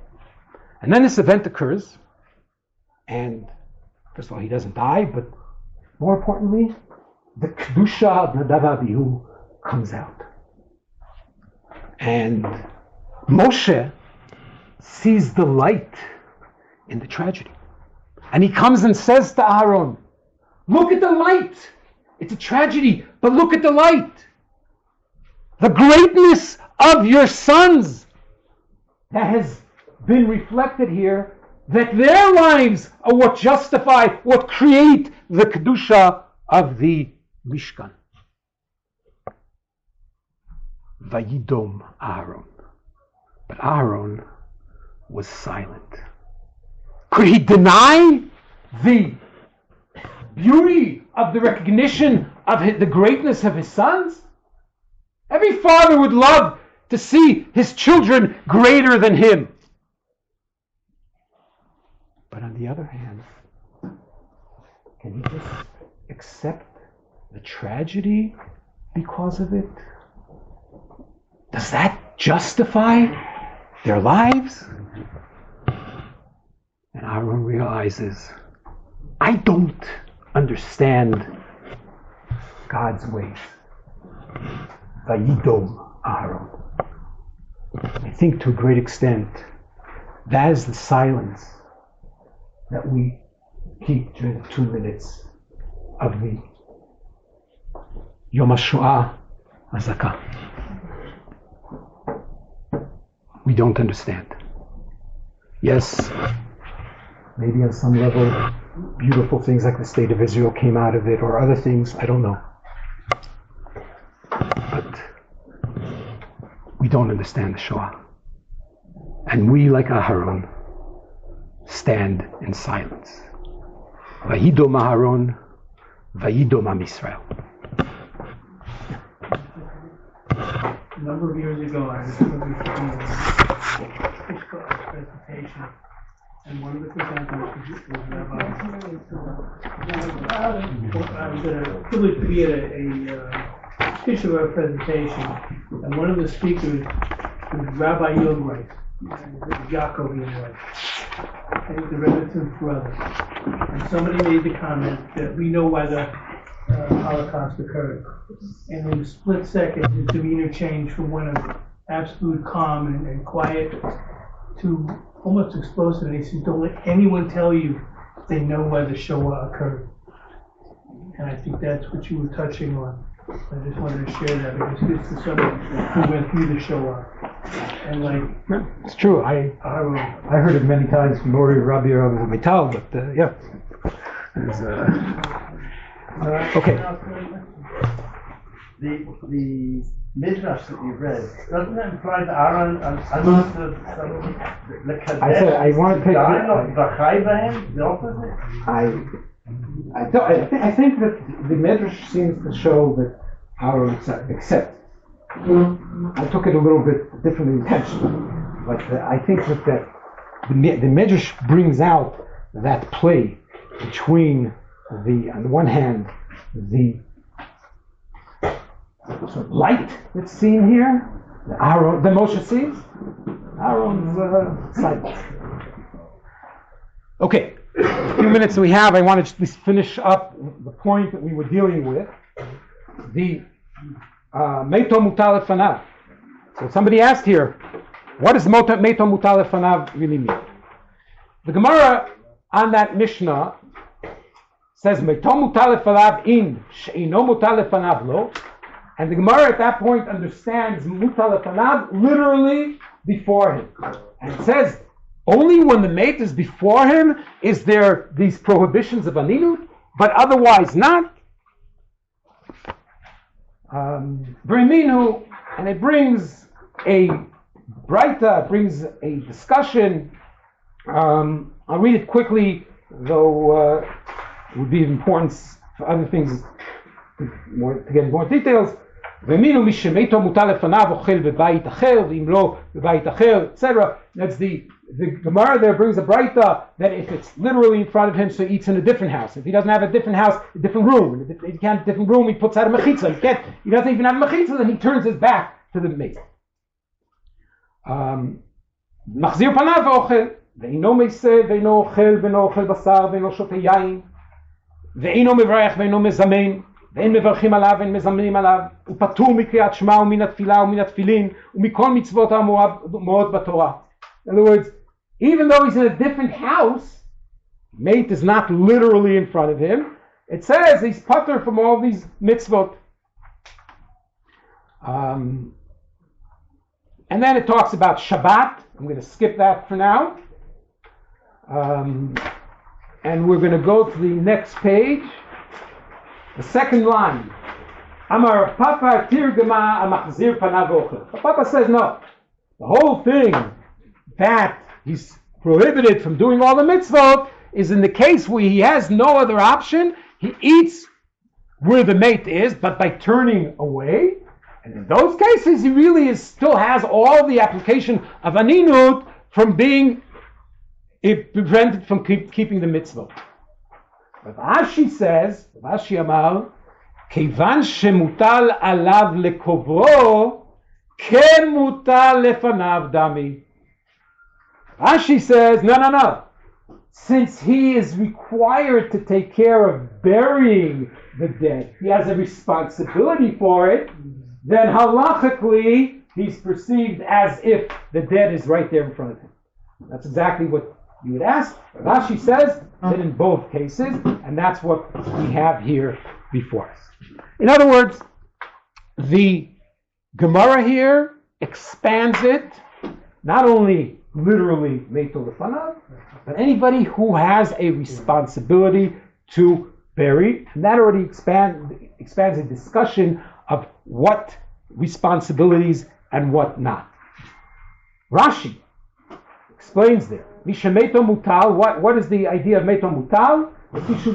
And then this event occurs, and first of all, he doesn't die, but more importantly, the Kedusha of Nadav Avihu comes out. And Moshe sees the light in the tragedy. And he comes and says to Aharon, look at the light. It's a tragedy, but look at the light. The greatness of your sons that has been reflected here, that their lives are what justify, what create the Kedusha of the Mishkan. Vayidom Aharon. But Aharon was silent. Could he deny the beauty of the recognition of the greatness of his sons? Every father would love to see his children greater than him. But on the other hand, can he just accept the tragedy because of it? Does that justify their lives? And Aharon realizes, I don't understand God's ways. Vayidom Aharon. I think to a great extent, that is the silence that we keep during the 2 minutes of the Yom HaShoah Hazakah. We don't understand. Yes, maybe on some level, beautiful things like the State of Israel came out of it, or other things, I don't know. But we don't understand the Shoah. And we, like Aharon, stand in silence. Vayidom Aharon, Vayidom Am Yisrael. A number of years ago, I was giving a presentation, and one of the presenters was Rabbi. I was privileged to be at a Tishuvah presentation, and one of the speakers was Rabbi Yilbreit, Yaakov Yilbreit, and the Rebbetzim's brother. And somebody made the comment that we know why the Holocaust occurred. And in a split second, his demeanor changed from one of absolute calm and quiet to almost explosive. And he said, don't let anyone tell you they know where the Shoah occurred. And I think that's what you were touching on. I just wanted to share that because this is someone who went through the Shoah. And like, it's true. I heard it many times from Rabbi Vital, but yeah. Okay. The midrash that you read, doesn't it imply that Aharon understood the Kadesh? I said I want to take the opposite? I think that the Midrash seems to show that Aharon accepts. I took it a little bit differently intentionally, but I think that the Midrash brings out that play between on the one hand, the sort of light that's seen here, the Moshe sees, Aaron's sight. Okay, a few minutes we have. I want to just finish up the point that we were dealing with. The Meito Mutal Lefanav. So somebody asked here, what does Meito Mutal Lefanav really mean? The Gemara on that Mishnah says Meito Mutal Lefanav in She'ino Mutal Lefanav lo. And the Gemara at that point understands Mutal Lefanav literally before him. And it says only when the mate is before him is there these prohibitions of Aninut, but otherwise not. Briminu, and it brings a Breita, brings a discussion. I'll read it quickly, though it would be of importance for other things to get more details. V'minu mishemeito mutal lefanav ochel b'bayit acher, v'im lo b'bayit acher, etc. That's the Gemara there brings a Breita that if it's literally in front of him, so he eats in a different house. If he doesn't have a different house, a different room. If he can't have a different room, he puts out a mechitza. He doesn't even have a mechitza, then he turns his back to the mate. Machzir panav v'ochel, ve'ino meiseh, ve'ino ochel, ve'ino ochel basar, ve'ino shote yain, ve'ino mevarech, ve'ino mezamein, ואין מברכים עליו, ואין מזמנים עליו, הוא פטור מקריאת שמע ומן התפילה ומן התפילין ומכל מצוות המאוד בתורה. In other words, even though he's in a different house, mate is not literally in front of him. It says he's patur from all these mitzvot. And then it talks about Shabbat. I'm going to skip that for now. And we're going to go to the next page. The second line, Amar Papa Tirgama Amachzir Panav Ochel. Papa says no. The whole thing that he's prohibited from doing all the mitzvot is in the case where he has no other option. He eats where the mate is, but by turning away. And in those cases, he really still has all the application of Aninut from being prevented from keeping the mitzvot. Rashi says, Rashi Amar, Kevan shemutal alav lekovro, kemutal lefanav dami. Rashi says, no. Since he is required to take care of burying the dead, he has a responsibility for it, then halachically, he's perceived as if the dead is right there in front of him. That's exactly what you would ask. Rashi says that in both cases, and that's what we have here before us. In other words, the Gemara here expands it, not only literally Meito Lefanav, but anybody who has a responsibility to bury, and that already expands the discussion of what responsibilities and what not. Rashi explains there. Mishemeito mutal. What is the idea of meito mutal? Because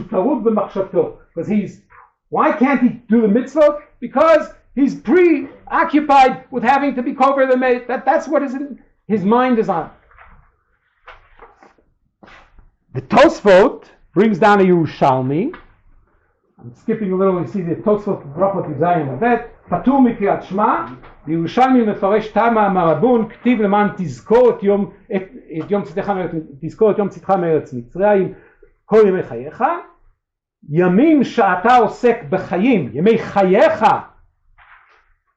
why can't he do the mitzvah? Because he's preoccupied with having to be cover the mate. That's what his mind is on. The Tosfot brings down a Yerushalmi. I'm skipping a little. You see the Tosfot Brachot Yizayim Avet. Patur mikriyat shma. The Yerushalmi mefresh tama marabun ktiv leman tizkor et yom tzidcha me'eretz Mitzrayim kol yemei chayecha. ימים שאתה עוסק בחיים, ימי חייך,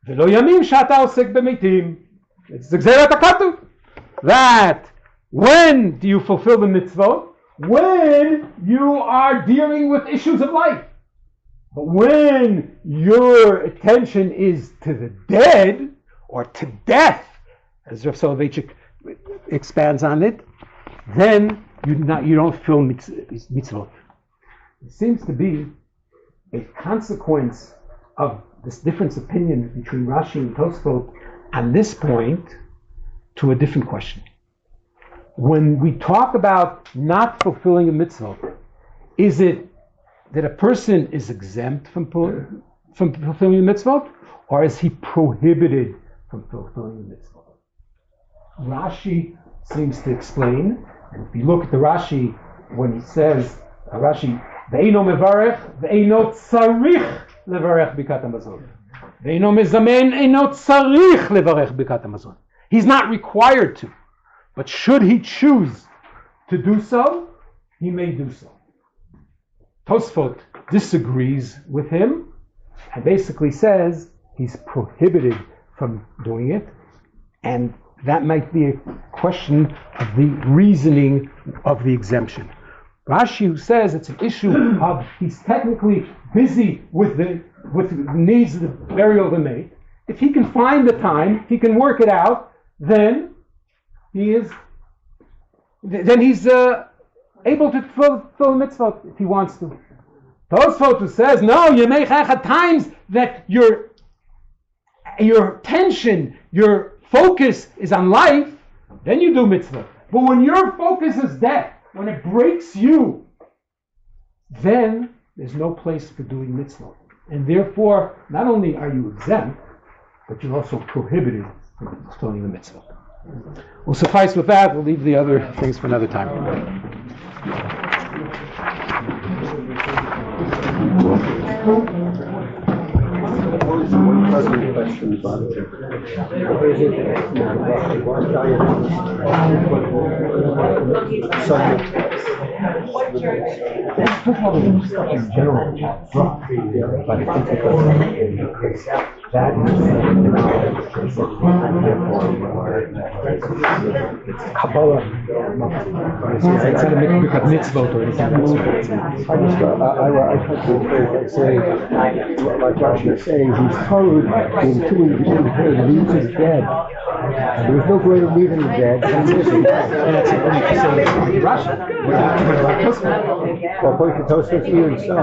ולא ימים שאתה עוסק במתים. זה גזירת הכתוב. That when do you fulfill the mitzvot? when you are dealing with issues of life. But when your attention is to the dead, or to death, as Rav Soloveitchik expands on it, then you don't feel mitzvot. It seems to be a consequence of this difference of opinion between Rashi and Tosfot on this point to a different question. When we talk about not fulfilling a mitzvah, is it that a person is exempt from fulfilling a mitzvah, or is he prohibited from fulfilling the mitzvah? Rashi seems to explain, and if you look at the Rashi, when he says, Rashi, Ve'eino mevarech, ve'eino tzarich levarech bikat hamazon. Ve'eino mezamen, eino tzarich levarech bikat hamazon. He's not required to, but should he choose to do so, he may do so. Tosfot disagrees with him and basically says he's prohibited from doing it, and that might be a question of the reasoning of the exemption. Rashi, who says it's an issue of he's technically busy with the needs of the burial of the mate. If he can find the time, he can work it out, then he's able to fulfill the mitzvah if he wants to. Tosfot who says no, you may have times that your attention, your focus is on life, then you do mitzvah. But when your focus is death, when it breaks you, then there's no place for doing mitzvah. And therefore, not only are you exempt, but you're also prohibited from fulfilling the mitzvah. We'll suffice with that. We'll leave the other things for another time. One question about it. In general, but I think that it's Kabbalah. It's not a mitzvot or anything. I try to say, like Rashi is saying, he's told in two leaves his dead. There was no greater need in the dead than this. And that's Rashi. Well, according to Tosfos, even so,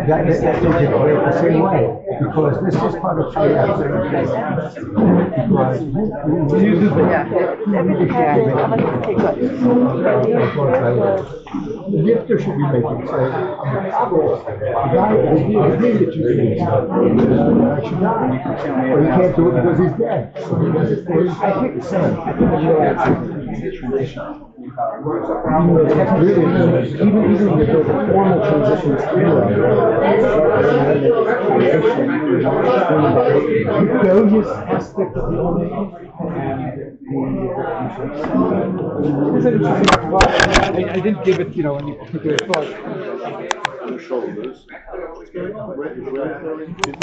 that's the same way. Because this is part of Shia. The gifter should be making say, the guy that you should die. Or you can't do it because he's dead. I think the same. Even if there's a formal transition rebellious aspect of I didn't give it, any particular thought. Shoulders.